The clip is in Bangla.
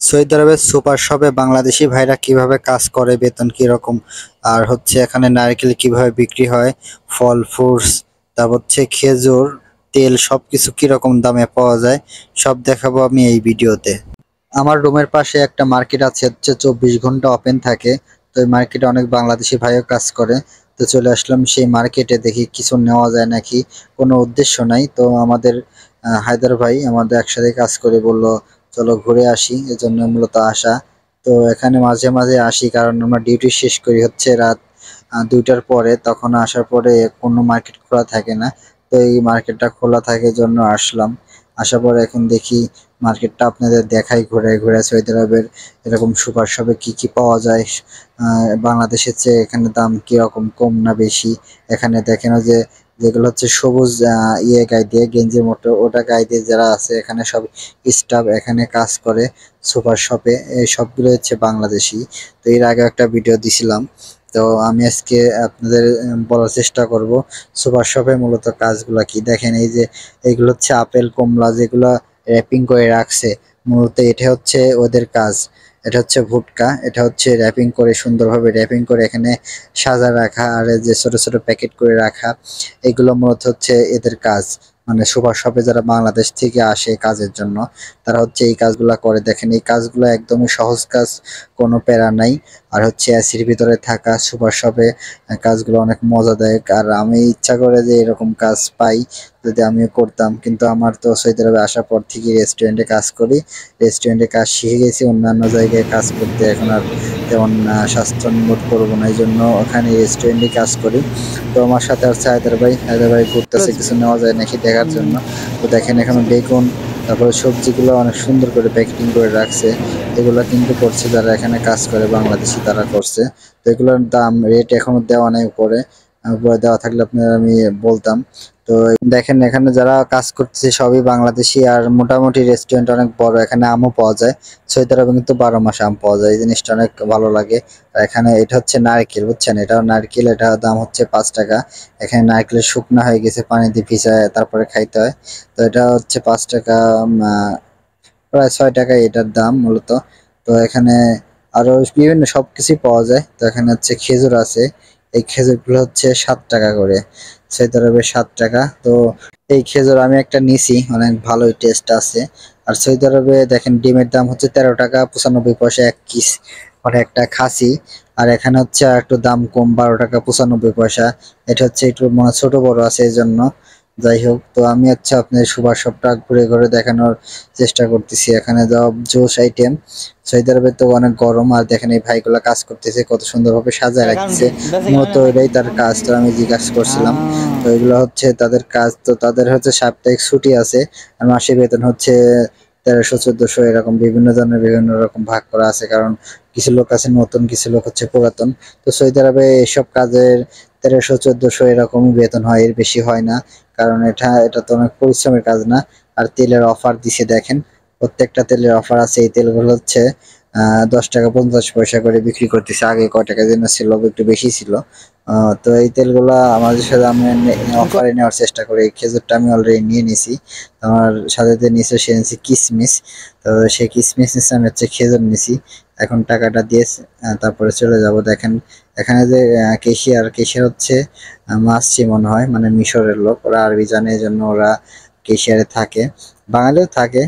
সৌদি আরবের সুপার শপে বাংলাদেশি ভাইরা কিভাবে কাজ করে, বেতন কিরকম, আর হচ্ছে এখানে নারকেল কিভাবে বিক্রি হয়, ফল ফ্রুটস, তারপর হচ্ছে খেজুর, তেল সবকিছু কিরকম দামে পাওয়া যায় সব দেখাবো আমি এই ভিডিওতে। আমার রুমের পাশে একটা মার্কেট আছে, হচ্ছে 24 ঘন্টা ওপেন থাকে। তো এই মার্কেটে অনেক বাংলাদেশি ভাইও কাজ করে। তো চলে আসলাম সেই মার্কেটে, দেখি কিছু নেওয়া যায় নাকি। কোনো উদ্দেশ্য নাই, তো আমাদের হায়দার ভাই আমাদের একসাথে কাজ করে বলল চলো ঘুরে আসি, এজন্য মূলত আসা। তো এখানে মাঝে মাঝে আসি, কারণ আমরা ডিউটি শেষ করি হচ্ছে রাত 2টার পরে, তখন আসার পরে কোনো মার্কেট খোলা থাকে না। তো এই মার্কেটটা খোলা থাকে জন্য আসলাম। আসার পরে এখন দেখি মার্কেটটা আপনাদের দেখাই ঘুরে ঘুরে, সৌদি আরবের এরকম সুপার শপে কি কি পাওয়া যায়। বাংলাদেশের চেয়ে এখানে দাম কিরকম, কম না বেশি। এখানে দেখেন ওই যে যেগুলো হচ্ছে সবুজ গায়ে দিয়ে গেঞ্জির মতো, ওটা গায়ে দিয়ে যারা আছে এখানে সব স্টাফ এখানে কাজ করে সুপার শপে, এই সবগুলো হচ্ছে বাংলাদেশি। তো এর আগে একটা ভিডিও দিছিলাম। তো আমি আজকে আপনাদের বলার চেষ্টা করব সুপার শপে মূলত কাজগুলো কি। দেখেন এই যে এইগুলো হচ্ছে আপেল কমলা যেগুলো র্যাপিং করে রাখছে, মূলত এটা হচ্ছে ওদের কাজ। এটা হচ্ছে ভুট্টা, এটা হচ্ছে র্যাপিং করে সুন্দরভাবে র্যাপিং করে এখানে সাজা রাখা, আর এই যে ছোট ছোট প্যাকেট করে রাখা, এগুলো মূলত হচ্ছে এদের কাজ। মানে সুপার শপে যারা বাংলাদেশ থেকে আসে কাজের জন্য, তারা হচ্ছে এই কাজগুলা করে। দেখেন এই কাজগুলো একদমই সহজ কাজ, কোনো প্যারা নাই। আর হচ্ছে এসির ভিতরে থাকা সুপার শপে কাজগুলো অনেক মজাদায়ক। আর আমি ইচ্ছা করে যে এরকম কাজ পাই যদি আমিও করতাম, কিন্তু আমার তো সৌদি আরবে আসার পর থেকে রেস্টুরেন্টে কাজ করি। রেস্টুরেন্টে কাজ শিখে গেছি, অন্যান্য জায়গায় কাজ করতে এখন আর তেমন স্বাচ্ছন্দ্য বোধ করবো না, এই জন্য ওখানে রেস্টুরেন্টে কাজ করি। তো আমার সাথে আছে হায়দার ভাই ঘুরতেছে কিছু নেওয়া যায় নাকি দেখার জন্য। তো দেখেন এখানে বেগুন, তারপরে সবজিগুলো অনেক সুন্দর করে প্যাকেটিং করে রাখছে। এগুলো কিন্তু করছে যারা এখানে কাজ করে বাংলাদেশি, তারা করছে। তো এগুলোর দাম রেট এখনো দেওয়া নেই উপরে, উপরে দেওয়া থাকলে আপনার আমি বলতাম। তো দেখেন এখানে যারা কাজ করতেছে সবই বাংলাদেশি, আর মোটামুটি রেস্টুরেন্ট অনেক বড়, এখানে আমও পাওয়া যায়। সৌদি আরবে কিন্তু 12 মাস আম পাওয়া যায়, এই জিনিসটা অনেক ভালো লাগে। আর এখানে এটা হচ্ছে নারকেল, বুঝছেন, এটাও নারকেল, এটা দাম হচ্ছে 5 টাকা। এখানে নারকেলের শুকনা হয়ে গেছে, পানি দিয়ে ভিজায় তারপরে খাইতে হয়। তো এটা হচ্ছে 5 টাকা, প্রায় 6 টাকা এটার দাম মূলত। তো এখানে আরো বিভিন্ন সবকিছুই পাওয়া যায়। তো এখানে হচ্ছে খেজুর আছে, এই খেজুরগুলো হচ্ছে 7 টাকা করে, সৌদি আরবে 7 টাকা। তো এই খেজুর আমি একটা নিছি, অনেক ভালোই টেস্ট আছে। আর সৌদি আরবে দেখেন ডিমের দাম হচ্ছে 13 টাকা 95 পয়সা এক কিস, মানে একটা খাসি। আর এখানে হচ্ছে আর একটু দাম কম, 12 টাকা 95 পয়সা। এটা হচ্ছে একটু মানে ছোট বড় আছে এই জন্য। যাই হোক, তো আমি হচ্ছে আপনার সুপার শপটা ঘুরে ঘুরে দেখানোর চেষ্টা করতেছি। এখানে যা জুস আইটেম, সৌদি আরবে তো অনেক গরম, আর দেখেন এই ভাইগুলা কাজ করতেছে কত সুন্দরভাবে সাজায় রাখতেছে। মূলত এটাই তার কাজ, তো আমি জিজ্ঞাসা করছিলাম। তো এগুলো হচ্ছে তাদের কাজ। তো তাদের হচ্ছে সাপ্তাহিক ছুটি আছে, আর মাসে বেতন হচ্ছে 1300 1400, এরকম বিভিন্ন ধরনের বিভিন্ন রকম ভাগ করা আছে, কারণ কিছু লোক আছে নতুন, কিছু লোক হচ্ছে পুরাতন। তো সৌদি আরবে এইসব কাজের 1300 1400 এরকমই বেতন হয়, এর বেশি হয় না। কারণ এটা তো অনেক পরিশ্রমের কাজ না। আর তেলের অফার দিছে দেখেন, প্রত্যেকটা তেলের অফার আছে। এই তেলগুলো হচ্ছে 10 টাকা 50 পয়সা করে বিক্রি করতেছে, আগে কয় টাকা যেন ছিল, একটু বেশি ছিল। তো এই তেলগুলা আমাদের সাথে আমি অফারে নেওয়ার চেষ্টা করি। এই খেজুরটা আমি অলরেডি নিয়ে নিছি, আমার সাথে যে নিচে সে নিছি কিসমিস। তো সেই কিসমিস নিচে আমি হচ্ছে খেজুর নিছি। এখন টাকাটা দিয়ে তারপরে চলে যাব। দেখেন এখানে যে কেশিয়ার হচ্ছে মাসছি মনে হয়, মানে মিশরের লোক, ওরা আরবি জানে, এই জন্য ওরা কেশিয়ারে থাকে। বাঙালিও থাকে,